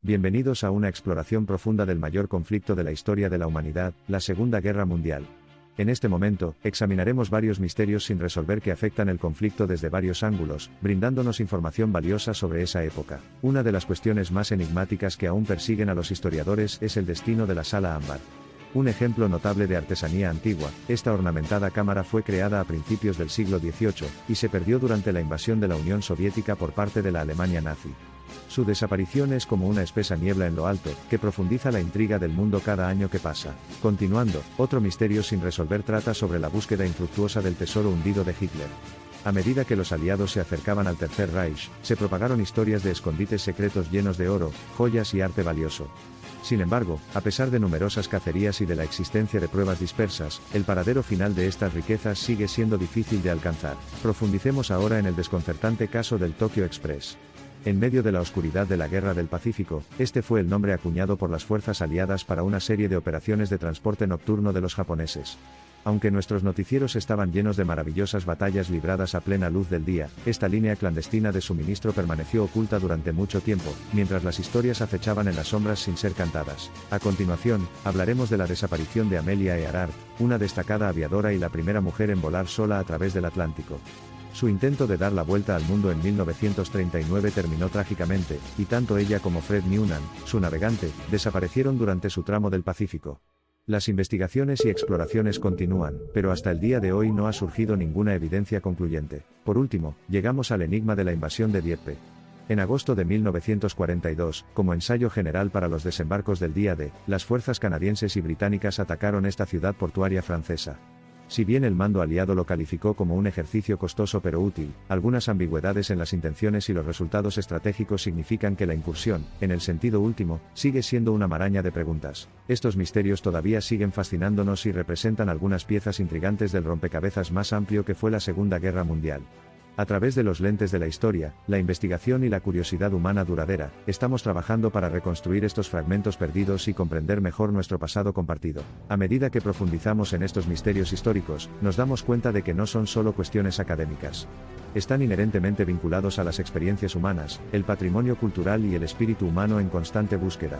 Bienvenidos a una exploración profunda del mayor conflicto de la historia de la humanidad, la Segunda Guerra Mundial. En este momento, examinaremos varios misterios sin resolver que afectan el conflicto desde varios ángulos, brindándonos información valiosa sobre esa época. Una de las cuestiones más enigmáticas que aún persiguen a los historiadores es el destino de la sala ámbar. Un ejemplo notable de artesanía antigua, esta ornamentada cámara fue creada a principios del siglo XVIII, y se perdió durante la invasión de la Unión Soviética por parte de la Alemania nazi. Su desaparición es como una espesa niebla en lo alto, que profundiza la intriga del mundo cada año que pasa. Continuando, otro misterio sin resolver trata sobre la búsqueda infructuosa del tesoro hundido de Hitler. A medida que los aliados se acercaban al Tercer Reich, se propagaron historias de escondites secretos llenos de oro, joyas y arte valioso. Sin embargo, a pesar de numerosas cacerías y de la existencia de pruebas dispersas, el paradero final de estas riquezas sigue siendo difícil de alcanzar. Profundicemos ahora en el desconcertante caso del Tokyo Express. En medio de la oscuridad de la Guerra del Pacífico, este fue el nombre acuñado por las fuerzas aliadas para una serie de operaciones de transporte nocturno de los japoneses. Aunque nuestros noticieros estaban llenos de maravillosas batallas libradas a plena luz del día, esta línea clandestina de suministro permaneció oculta durante mucho tiempo, mientras las historias acechaban en las sombras sin ser cantadas. A continuación, hablaremos de la desaparición de Amelia Earhart, una destacada aviadora y la primera mujer en volar sola a través del Atlántico. Su intento de dar la vuelta al mundo en 1939 terminó trágicamente, y tanto ella como Fred Noonan, su navegante, desaparecieron durante su tramo del Pacífico. Las investigaciones y exploraciones continúan, pero hasta el día de hoy no ha surgido ninguna evidencia concluyente. Por último, llegamos al enigma de la invasión de Dieppe. En agosto de 1942, como ensayo general para los desembarcos del día D, las fuerzas canadienses y británicas atacaron esta ciudad portuaria francesa. Si bien el mando aliado lo calificó como un ejercicio costoso pero útil, algunas ambigüedades en las intenciones y los resultados estratégicos significan que la incursión, en el sentido último, sigue siendo una maraña de preguntas. Estos misterios todavía siguen fascinándonos y representan algunas piezas intrigantes del rompecabezas más amplio que fue la Segunda Guerra Mundial. A través de los lentes de la historia, la investigación y la curiosidad humana duradera, estamos trabajando para reconstruir estos fragmentos perdidos y comprender mejor nuestro pasado compartido. A medida que profundizamos en estos misterios históricos, nos damos cuenta de que no son solo cuestiones académicas. Están inherentemente vinculados a las experiencias humanas, el patrimonio cultural y el espíritu humano en constante búsqueda.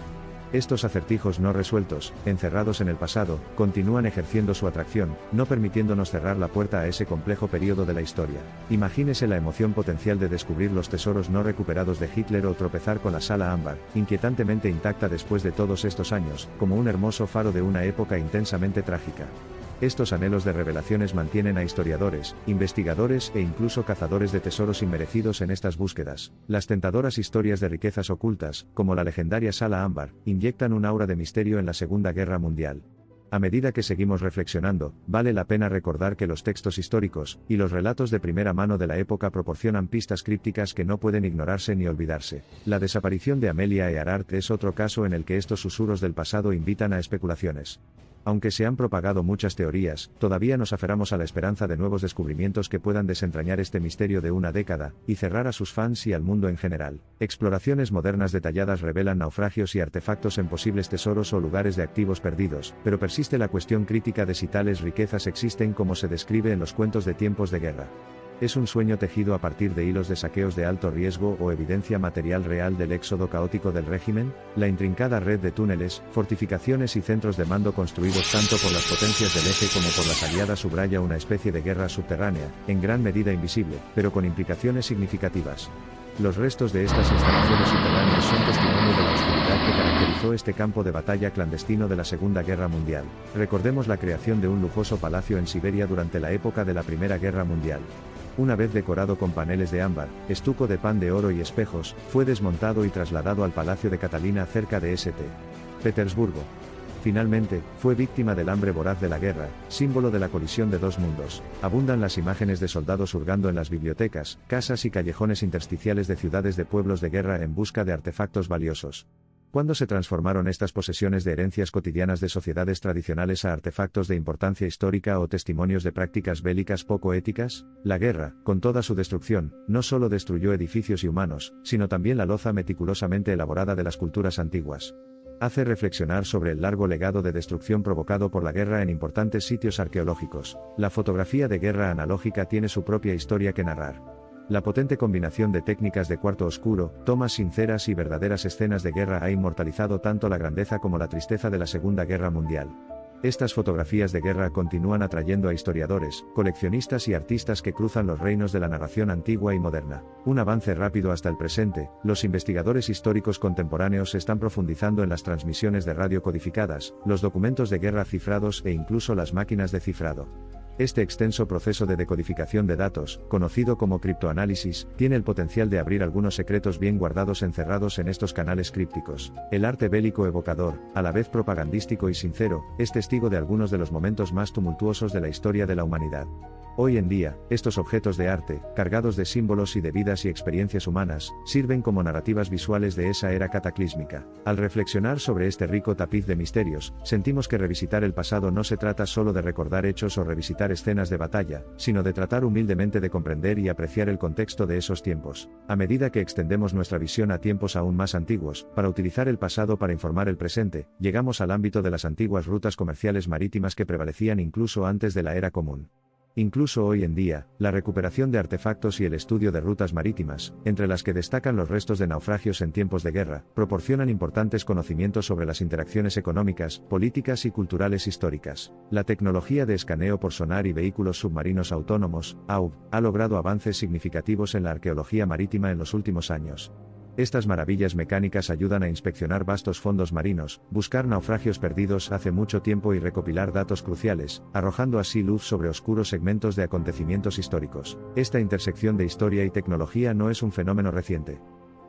Estos acertijos no resueltos, encerrados en el pasado, continúan ejerciendo su atracción, no permitiéndonos cerrar la puerta a ese complejo periodo de la historia. Imagínese la emoción potencial de descubrir los tesoros no recuperados de Hitler o tropezar con la sala ámbar, inquietantemente intacta después de todos estos años, como un hermoso faro de una época intensamente trágica. Estos anhelos de revelaciones mantienen a historiadores, investigadores e incluso cazadores de tesoros inmerecidos en estas búsquedas. Las tentadoras historias de riquezas ocultas, como la legendaria sala ámbar, inyectan un aura de misterio en la Segunda Guerra Mundial. A medida que seguimos reflexionando, vale la pena recordar que los textos históricos, y los relatos de primera mano de la época proporcionan pistas crípticas que no pueden ignorarse ni olvidarse. La desaparición de Amelia Earhart es otro caso en el que estos susurros del pasado invitan a especulaciones. Aunque se han propagado muchas teorías, todavía nos aferramos a la esperanza de nuevos descubrimientos que puedan desentrañar este misterio de una década, y cerrar a sus fans y al mundo en general. Exploraciones modernas detalladas revelan naufragios y artefactos en posibles tesoros o lugares de activos perdidos, pero persiste la cuestión crítica de si tales riquezas existen como se describe en los cuentos de tiempos de guerra. ¿Es un sueño tejido a partir de hilos de saqueos de alto riesgo o evidencia material real del éxodo caótico del régimen? La intrincada red de túneles, fortificaciones y centros de mando construidos tanto por las potencias del eje como por las aliadas subraya una especie de guerra subterránea, en gran medida invisible, pero con implicaciones significativas. Los restos de estas instalaciones subterráneas son testimonio de la oscuridad que caracterizó este campo de batalla clandestino de la Segunda Guerra Mundial. Recordemos la creación de un lujoso palacio en Siberia durante la época de la Primera Guerra Mundial. Una vez decorado con paneles de ámbar, estuco de pan de oro y espejos, fue desmontado y trasladado al Palacio de Catalina cerca de St. Petersburgo. Finalmente, fue víctima del hambre voraz de la guerra, símbolo de la colisión de dos mundos. Abundan las imágenes de soldados hurgando en las bibliotecas, casas y callejones intersticiales de ciudades de pueblos de guerra en busca de artefactos valiosos. ¿Cuándo se transformaron estas posesiones de herencias cotidianas de sociedades tradicionales a artefactos de importancia histórica o testimonios de prácticas bélicas poco éticas? La guerra, con toda su destrucción, no solo destruyó edificios y humanos, sino también la loza meticulosamente elaborada de las culturas antiguas. Hace reflexionar sobre el largo legado de destrucción provocado por la guerra en importantes sitios arqueológicos. La fotografía de guerra analógica tiene su propia historia que narrar. La potente combinación de técnicas de cuarto oscuro, tomas sinceras y verdaderas escenas de guerra ha inmortalizado tanto la grandeza como la tristeza de la Segunda Guerra Mundial. Estas fotografías de guerra continúan atrayendo a historiadores, coleccionistas y artistas que cruzan los reinos de la narración antigua y moderna. Un avance rápido hasta el presente, los investigadores históricos contemporáneos están profundizando en las transmisiones de radio codificadas, los documentos de guerra cifrados e incluso las máquinas de cifrado. Este extenso proceso de decodificación de datos, conocido como criptoanálisis, tiene el potencial de abrir algunos secretos bien guardados encerrados en estos canales crípticos. El arte bélico evocador, a la vez propagandístico y sincero, es testigo de algunos de los momentos más tumultuosos de la historia de la humanidad. Hoy en día, estos objetos de arte, cargados de símbolos y de vidas y experiencias humanas, sirven como narrativas visuales de esa era cataclísmica. Al reflexionar sobre este rico tapiz de misterios, sentimos que revisitar el pasado no se trata solo de recordar hechos o revisitar escenas de batalla, sino de tratar humildemente de comprender y apreciar el contexto de esos tiempos. A medida que extendemos nuestra visión a tiempos aún más antiguos, para utilizar el pasado para informar el presente, llegamos al ámbito de las antiguas rutas comerciales marítimas que prevalecían incluso antes de la era común. Incluso hoy en día, la recuperación de artefactos y el estudio de rutas marítimas, entre las que destacan los restos de naufragios en tiempos de guerra, proporcionan importantes conocimientos sobre las interacciones económicas, políticas y culturales históricas. La tecnología de escaneo por sonar y vehículos submarinos autónomos, AUV, ha logrado avances significativos en la arqueología marítima en los últimos años. Estas maravillas mecánicas ayudan a inspeccionar vastos fondos marinos, buscar naufragios perdidos hace mucho tiempo y recopilar datos cruciales, arrojando así luz sobre oscuros segmentos de acontecimientos históricos. Esta intersección de historia y tecnología no es un fenómeno reciente.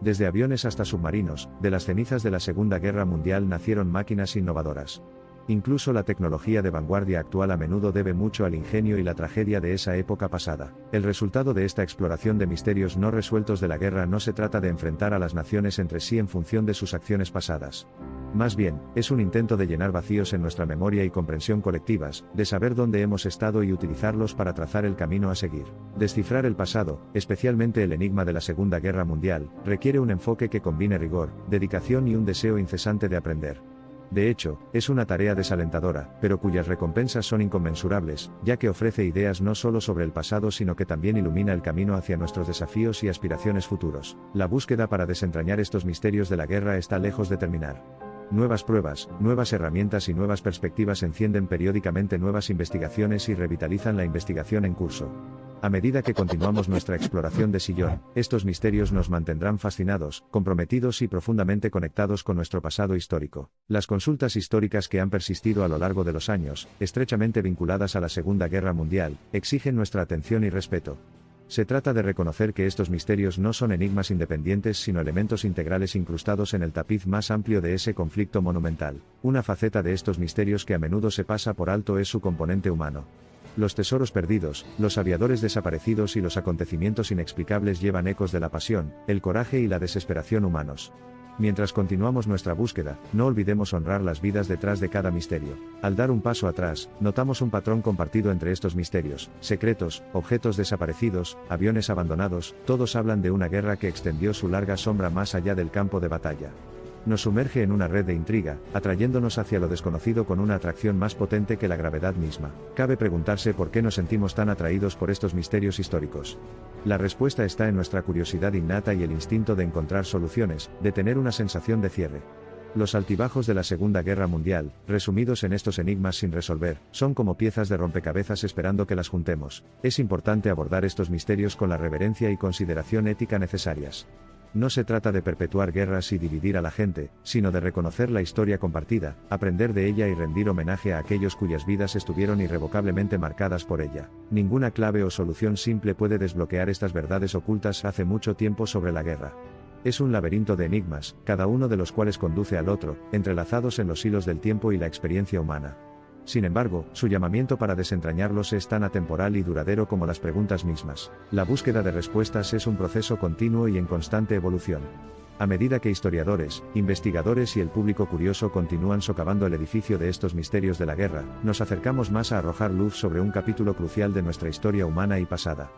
Desde aviones hasta submarinos, de las cenizas de la Segunda Guerra Mundial nacieron máquinas innovadoras. Incluso la tecnología de vanguardia actual a menudo debe mucho al ingenio y la tragedia de esa época pasada. El resultado de esta exploración de misterios no resueltos de la guerra no se trata de enfrentar a las naciones entre sí en función de sus acciones pasadas. Más bien, es un intento de llenar vacíos en nuestra memoria y comprensión colectivas, de saber dónde hemos estado y utilizarlos para trazar el camino a seguir. Descifrar el pasado, especialmente el enigma de la Segunda Guerra Mundial, requiere un enfoque que combine rigor, dedicación y un deseo incesante de aprender. De hecho, es una tarea desalentadora, pero cuyas recompensas son inconmensurables, ya que ofrece ideas no solo sobre el pasado sino que también ilumina el camino hacia nuestros desafíos y aspiraciones futuros. La búsqueda para desentrañar estos misterios de la guerra está lejos de terminar. Nuevas pruebas, nuevas herramientas y nuevas perspectivas encienden periódicamente nuevas investigaciones y revitalizan la investigación en curso. A medida que continuamos nuestra exploración de sillón, estos misterios nos mantendrán fascinados, comprometidos y profundamente conectados con nuestro pasado histórico. Las consultas históricas que han persistido a lo largo de los años, estrechamente vinculadas a la Segunda Guerra Mundial, exigen nuestra atención y respeto. Se trata de reconocer que estos misterios no son enigmas independientes sino elementos integrales incrustados en el tapiz más amplio de ese conflicto monumental. Una faceta de estos misterios que a menudo se pasa por alto es su componente humano. Los tesoros perdidos, los aviadores desaparecidos y los acontecimientos inexplicables llevan ecos de la pasión, el coraje y la desesperación humanos. Mientras continuamos nuestra búsqueda, no olvidemos honrar las vidas detrás de cada misterio. Al dar un paso atrás, notamos un patrón compartido entre estos misterios: secretos, objetos desaparecidos, aviones abandonados, todos hablan de una guerra que extendió su larga sombra más allá del campo de batalla. Nos sumerge en una red de intriga, atrayéndonos hacia lo desconocido con una atracción más potente que la gravedad misma. Cabe preguntarse por qué nos sentimos tan atraídos por estos misterios históricos. La respuesta está en nuestra curiosidad innata y el instinto de encontrar soluciones, de tener una sensación de cierre. Los altibajos de la Segunda Guerra Mundial, resumidos en estos enigmas sin resolver, son como piezas de rompecabezas esperando que las juntemos. Es importante abordar estos misterios con la reverencia y consideración ética necesarias. No se trata de perpetuar guerras y dividir a la gente, sino de reconocer la historia compartida, aprender de ella y rendir homenaje a aquellos cuyas vidas estuvieron irrevocablemente marcadas por ella. Ninguna clave o solución simple puede desbloquear estas verdades ocultas hace mucho tiempo sobre la guerra. Es un laberinto de enigmas, cada uno de los cuales conduce al otro, entrelazados en los hilos del tiempo y la experiencia humana. Sin embargo, su llamamiento para desentrañarlos es tan atemporal y duradero como las preguntas mismas. La búsqueda de respuestas es un proceso continuo y en constante evolución. A medida que historiadores, investigadores y el público curioso continúan socavando el edificio de estos misterios de la guerra, nos acercamos más a arrojar luz sobre un capítulo crucial de nuestra historia humana y pasada.